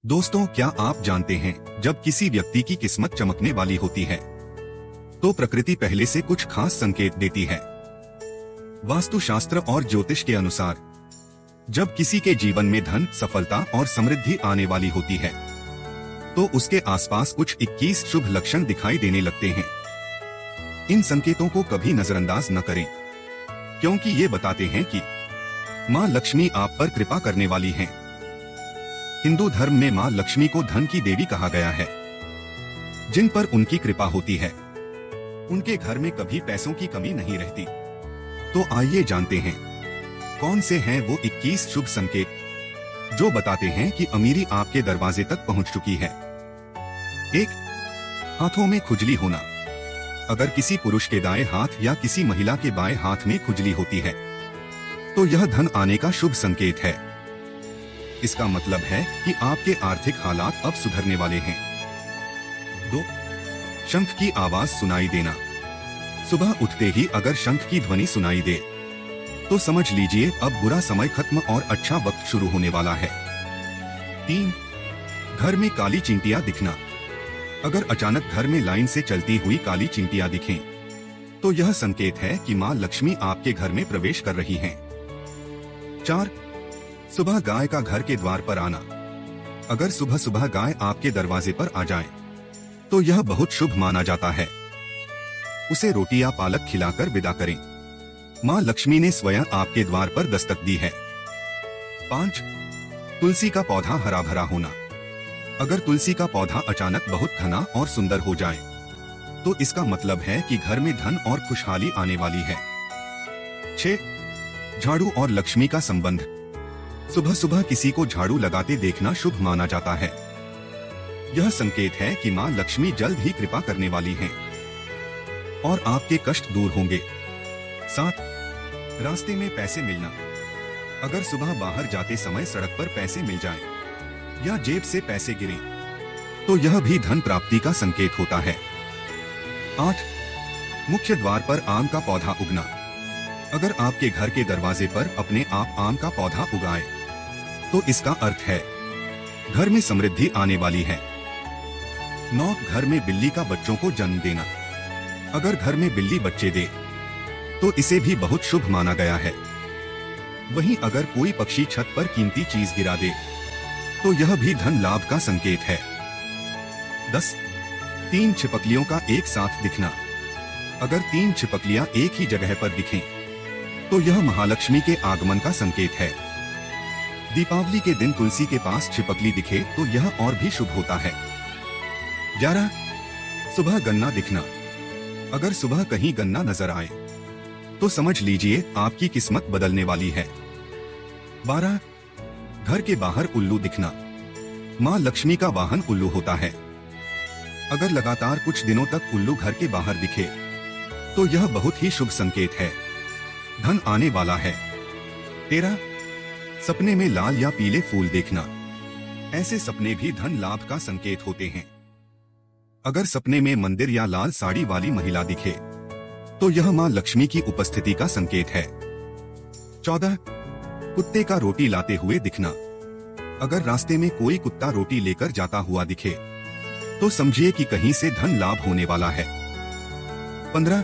दोस्तों, क्या आप जानते हैं जब किसी व्यक्ति की किस्मत चमकने वाली होती है तो प्रकृति पहले से कुछ खास संकेत देती है। वास्तुशास्त्र और ज्योतिष के अनुसार जब किसी के जीवन में धन, सफलता और समृद्धि आने वाली होती है तो उसके आसपास कुछ 21 शुभ लक्षण दिखाई देने लगते हैं। इन संकेतों को कभी नजरअंदाज न करें, क्योंकि ये बताते हैं कि माँ लक्ष्मी आप पर कृपा करने वाली हैं। हिंदू धर्म में माँ लक्ष्मी को धन की देवी कहा गया है। जिन पर उनकी कृपा होती है उनके घर में कभी पैसों की कमी नहीं रहती। तो आइए जानते हैं कौन से हैं वो 21 शुभ संकेत जो बताते हैं कि अमीरी आपके दरवाजे तक पहुंच चुकी है। 1. हाथों में खुजली होना। अगर किसी पुरुष के दाएं हाथ या किसी महिला के बाएं हाथ में खुजली होती है तो यह धन आने का शुभ संकेत है। इसका मतलब है कि आपके आर्थिक हालात अब सुधरने वाले हैं। 2. शंख की आवाज सुनाई देना। सुबह उठते ही अगर शंख की ध्वनि सुनाई दे तो समझ लीजिए अब बुरा समय खत्म और अच्छा वक्त शुरू होने वाला है। 3. घर में काली चींटियां दिखना। अगर अचानक घर में लाइन से चलती हुई काली चींटियां दिखें तो यह संकेत है कि मां लक्ष्मी आपके घर में प्रवेश कर रही हैं। 4. सुबह गाय का घर के द्वार पर आना। अगर सुबह सुबह गाय आपके दरवाजे पर आ जाए तो यह बहुत शुभ माना जाता है। उसे रोटी या पालक खिलाकर विदा करें। मां लक्ष्मी ने स्वयं आपके द्वार पर दस्तक दी है। 5. तुलसी का पौधा हरा भरा होना। अगर तुलसी का पौधा अचानक बहुत घना और सुंदर हो जाए तो इसका मतलब है कि घर में धन और खुशहाली आने वाली है। 6. झाड़ू और लक्ष्मी का संबंध। सुबह सुबह किसी को झाड़ू लगाते देखना शुभ माना जाता है। यह संकेत है कि मां लक्ष्मी जल्द ही कृपा करने वाली हैं और आपके कष्ट दूर होंगे। 7. रास्ते में पैसे मिलना। अगर सुबह बाहर जाते समय सड़क पर पैसे मिल जाएं या जेब से पैसे गिरें तो यह भी धन प्राप्ति का संकेत होता है। 8. मुख्य द्वार पर आम का पौधा उगना। अगर आपके घर के दरवाजे पर अपने आप आम का पौधा उगाए तो इसका अर्थ है घर में समृद्धि आने वाली है। 9. घर में बिल्ली का बच्चों को जन्म देना। अगर घर में बिल्ली बच्चे दे तो इसे भी बहुत शुभ माना गया है। वहीं अगर कोई पक्षी छत पर कीमती चीज गिरा दे तो यह भी धन लाभ का संकेत है। 10. 3 छिपकलियों का एक साथ दिखना। अगर 3 छिपकलियां एक ही जगह पर दिखें तो यह महालक्ष्मी के आगमन का संकेत है। दीपावली के दिन तुलसी के पास छिपकली दिखे तो यह और भी शुभ होता है। 11. सुबह गन्ना दिखना। अगर सुबह कहीं गन्ना नजर आए तो समझ लीजिए आपकी किस्मत बदलने वाली है। 12. घर के बाहर उल्लू दिखना। मां लक्ष्मी का वाहन उल्लू होता है। अगर लगातार कुछ दिनों तक उल्लू घर के बाहर दिखे तो यह बहुत ही शुभ संकेत है, धन आने वाला है। 13. सपने में लाल या पीले फूल देखना। ऐसे सपने भी धन लाभ का संकेत होते हैं। अगर सपने में मंदिर या लाल साड़ी वाली महिला दिखे तो यह मां लक्ष्मी की उपस्थिति का संकेत है। 14. कुत्ते का रोटी लाते हुए दिखना। अगर रास्ते में कोई कुत्ता रोटी लेकर जाता हुआ दिखे तो समझिए कि कहीं से धन लाभ होने वाला है। 15.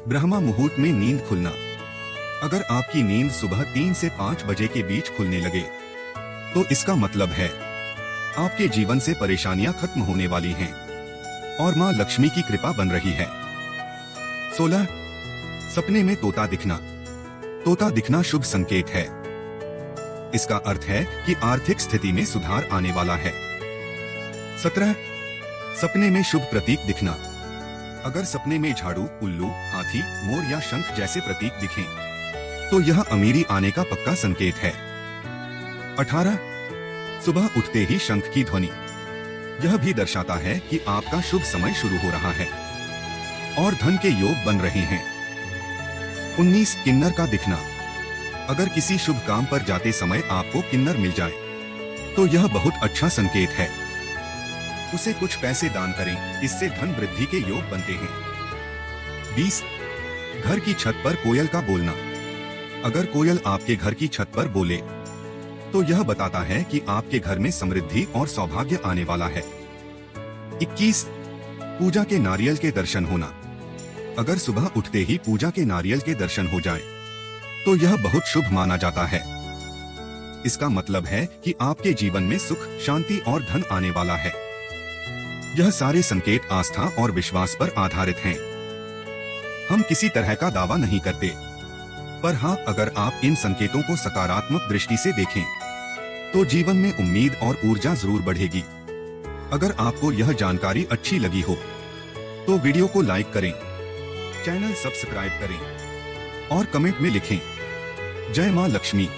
ब्रह्मा मुहूर्त में नींद खुलना। अगर आपकी नींद सुबह 3 से 5 बजे के बीच खुलने लगे तो इसका मतलब है आपके जीवन से परेशानियां खत्म होने वाली हैं और मां लक्ष्मी की कृपा बन रही है। 16. सपने में तोता दिखना। तोता दिखना शुभ संकेत है। इसका अर्थ है कि आर्थिक स्थिति में सुधार आने वाला है। 17. सपने में शुभ प्रतीक दिखना। अगर सपने में झाड़ू, उल्लू, हाथी, मोर या शंख जैसे प्रतीक दिखें तो यह अमीरी आने का पक्का संकेत है। 18. सुबह उठते ही शंख की ध्वनि। यह भी दर्शाता है कि आपका शुभ समय शुरू हो रहा है और धन के योग बन रहे हैं। 19. किन्नर का दिखना। अगर किसी शुभ काम पर जाते समय आपको किन्नर मिल जाए तो यह बहुत अच्छा संकेत है। उसे कुछ पैसे दान करें, इससे धन वृद्धि के योग बनते हैं। 20. घर की छत पर कोयल का बोलना। अगर कोयल आपके घर की छत पर बोले तो यह बताता है कि आपके घर में समृद्धि और सौभाग्य आने वाला है। 21. पूजा के नारियल के दर्शन होना। अगर सुबह उठते ही पूजा के नारियल के दर्शन हो जाए तो यह बहुत शुभ माना जाता है। इसका मतलब है कि आपके जीवन में सुख, शांति और धन आने वाला है। यह सारे संकेत आस्था और विश्वास पर आधारित हैं। हम किसी तरह का दावा नहीं करते, पर हाँ, अगर आप इन संकेतों को सकारात्मक दृष्टि से देखें तो जीवन में उम्मीद और ऊर्जा जरूर बढ़ेगी। अगर आपको यह जानकारी अच्छी लगी हो तो वीडियो को लाइक करें, चैनल सब्सक्राइब करें और कमेंट में लिखें जय मां लक्ष्मी।